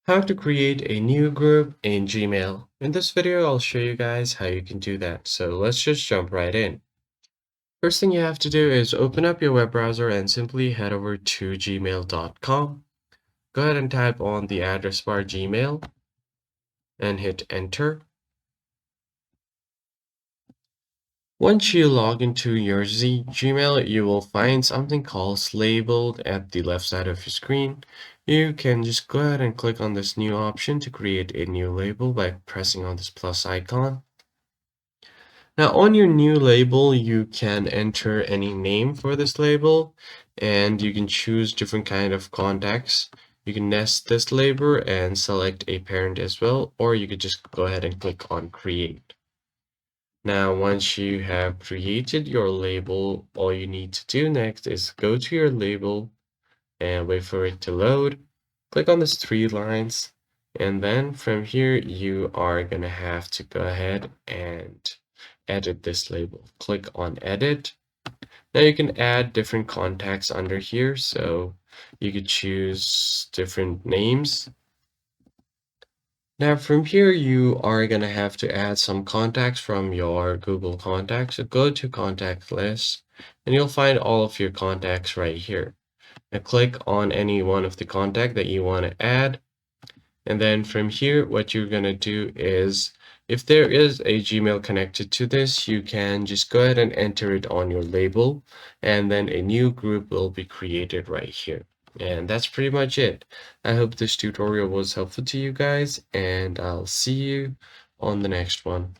How to create a new group in Gmail. In this video, I'll show you guys how you can do that. So let's just jump right in. First thing you have to do is open up your web browser and simply head over to gmail.com. Go ahead and type on the address bar Gmail and hit enter. Once you log into your Gmail, you will find something called labeled at the left side of your screen. You can just go ahead and click on this new option to create a new label by pressing on this plus icon. Now on your new label, you can enter any name for this label and you can choose different kind of contacts. You can nest this label and select a parent as well, or you could just go ahead and click on create. Now, once you have created your label, all you need to do next is go to your label and wait for it to load. Click on these three lines, and then from here, you are going to have to go ahead and edit this label. Click on edit. Now you can add different contacts under here, so you could choose different names. Now from here, you are going to have to add some contacts from your Google Contacts. So go to Contact List, and you'll find all of your contacts right here. Now click on any one of the contact that you want to add. And then from here, what you're going to do is, if there is a Gmail connected to this, you can just go ahead and enter it on your label, and then a new group will be created right here. And that's pretty much it. I hope this tutorial was helpful to you guys, and I'll see you on the next one.